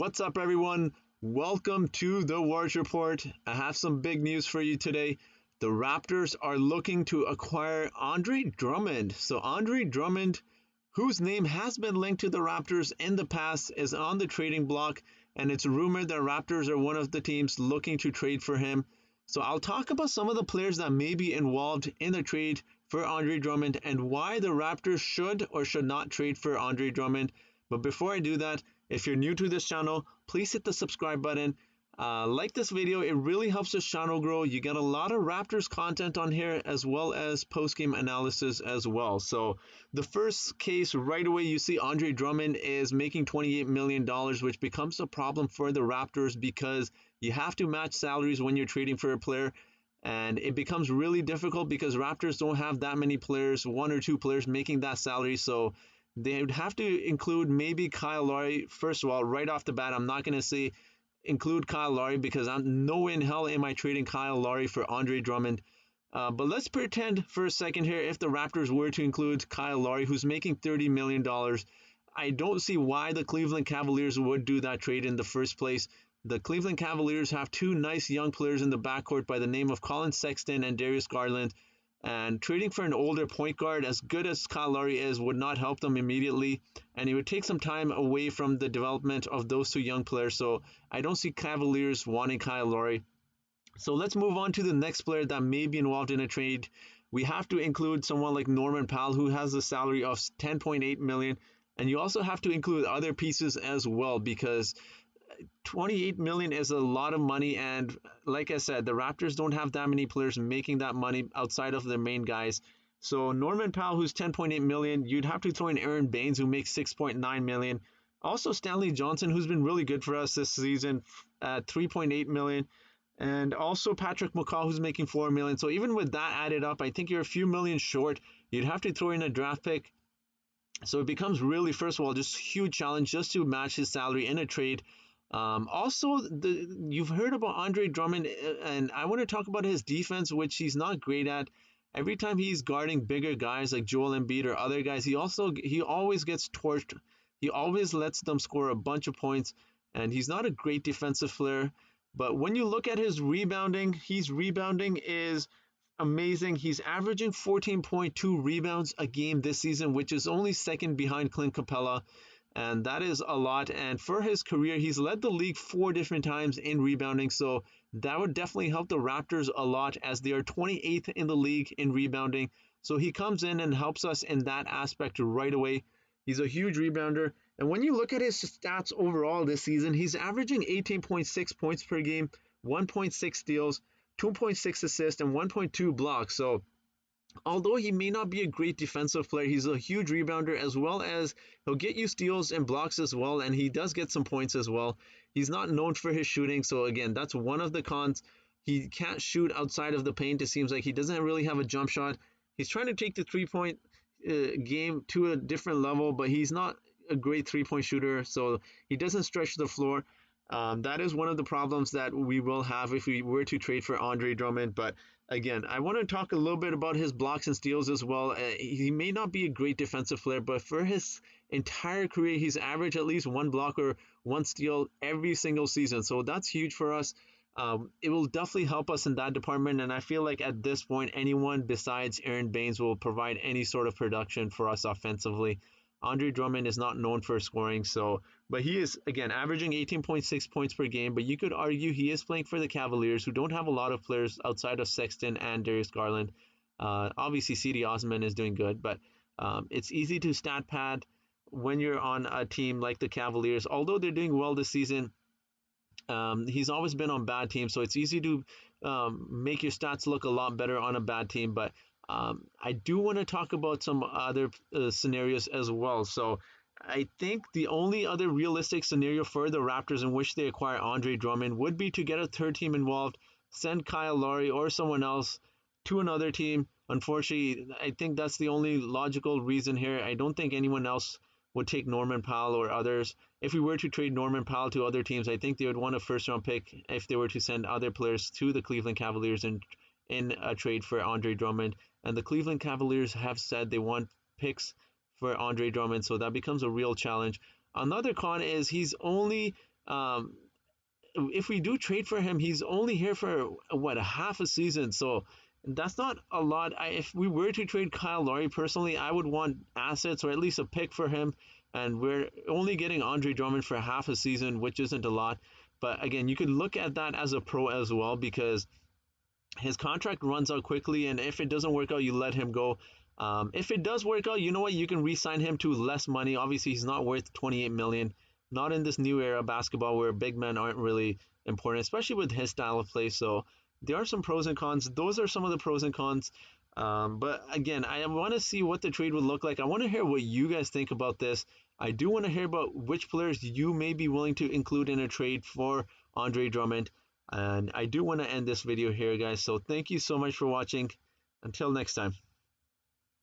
What's up, everyone? Welcome to the Warriors Report. I have some big news for you today. The Raptors are looking to acquire Andre Drummond. So, Andre Drummond, whose name has been linked to the Raptors in the past, is on the trading block, and it's rumored that Raptors are one of the teams looking to trade for him. So, I'll talk about some of the players that may be involved in the trade for Andre Drummond and why the Raptors should or should not trade for Andre Drummond. But before I do that, if you're new to this channel, please hit the subscribe button. Like this video, it really helps this channel grow. You get a lot of Raptors content on here as well as post-game analysis as well. So the first case right away, you see Andre Drummond is making $28 million, which becomes a problem for the Raptors because you have to match salaries when you're trading for a player. And it becomes really difficult because Raptors don't have that many players, one or two players making that salary. So they would have to include maybe Kyle Lowry. First of all, right off the bat, I'm not going to say include Kyle Lowry because I'm no way in hell am I trading Kyle Lowry for Andre Drummond. But let's pretend for a second here if the Raptors were to include Kyle Lowry, who's making $30 million. I don't see why the Cleveland Cavaliers would do that trade in the first place. The Cleveland Cavaliers have two nice young players in the backcourt by the name of Colin Sexton and Darius Garland. And trading for an older point guard, as good as Kyle Lowry is, would not help them immediately. And it would take some time away from the development of those two young players. So I don't see Cavaliers wanting Kyle Lowry. So let's move on to the next player that may be involved in a trade. We have to include someone like Norman Powell, who has a salary of $10.8 million. And you also have to include other pieces as well because $28 million is a lot of money, and like I said, the Raptors don't have that many players making that money outside of their main guys. So Norman Powell, who's $10.8 million, you'd have to throw in Aaron Baines, who makes $6.9 million. Also Stanley Johnson, who's been really good for us this season at $3.8 million. And also Patrick McCaw, who's making $4 million. So even with that added up, I think you're a few million short. You'd have to throw in a draft pick. So it becomes really, first of all, just a huge challenge just to match his salary in a trade. You've heard about Andre Drummond, and I want to talk about his defense, which he's not great at. Every time he's guarding bigger guys like Joel Embiid or other guys, he always gets torched. He always lets them score a bunch of points, and he's not a great defensive player. But when you look at his rebounding, his rebounding is amazing. He's averaging 14.2 rebounds a game this season, which is only second behind Clint Capella. And that is a lot. And for his career, he's led the league 4 different times in rebounding. So that would definitely help the Raptors a lot as they are 28th in the league in rebounding. So he comes in and helps us in that aspect right away. He's a huge rebounder. And when you look at his stats overall this season, he's averaging 18.6 points per game, 1.6 steals, 2.6 assists, and 1.2 blocks. So although he may not be a great defensive player, he's a huge rebounder, as well as he'll get you steals and blocks as well, and he does get some points as well. He's not known for his shooting, so again, that's one of the cons. He can't shoot outside of the paint. It seems like he doesn't really have a jump shot. He's trying to take the three-point game to a different level, but he's not a great three-point shooter, so he doesn't stretch the floor. That is one of the problems that we will have if we were to trade for Andre Drummond. But again, I want to talk a little bit about his blocks and steals as well. He may not be a great defensive player, but for his entire career, he's averaged at least 1 block or 1 steal every single season. So that's huge for us. It will definitely help us in that department. And I feel like at this point, anyone besides Aaron Baines will provide any sort of production for us offensively. Andre Drummond is not known for scoring, but he is, again, averaging 18.6 points per game. But you could argue he is playing for the Cavaliers, who don't have a lot of players outside of Sexton and Darius Garland. Obviously, C.D. Osman is doing good, but it's easy to stat pad when you're on a team like the Cavaliers. Although they're doing well this season, he's always been on bad teams, so it's easy to make your stats look a lot better on a bad team. But I do want to talk about some other scenarios as well. So I think the only other realistic scenario for the Raptors in which they acquire Andre Drummond would be to get a third team involved, send Kyle Lowry or someone else to another team. Unfortunately, I think that's the only logical reason here. I don't think anyone else would take Norman Powell or others. If we were to trade Norman Powell to other teams, I think they would want a first-round pick if they were to send other players to the Cleveland Cavaliers in a trade for Andre Drummond. And the Cleveland Cavaliers have said they want picks for Andre Drummond, so that becomes a real challenge. Another con is he's only Um, if we do trade for him, he's only here for what, a half a season, so that's not a lot. If we were to trade Kyle Lowry, personally, I would want assets or at least a pick for him, and we're only getting Andre Drummond for half a season, which isn't a lot. But again, you could look at that as a pro as well because his contract runs out quickly, and if it doesn't work out, you let him go. If it does work out, you know what? You can re-sign him to less money. Obviously, he's not worth 28 million. Not in this new era of basketball where big men aren't really important, especially with his style of play. So there are some pros and cons. Those are some of the pros and cons. But again, I want to see what the trade would look like. I want to hear what you guys think about this. I do want to hear about which players you may be willing to include in a trade for Andre Drummond. And I do want to end this video here, guys. So thank you so much for watching. Until next time.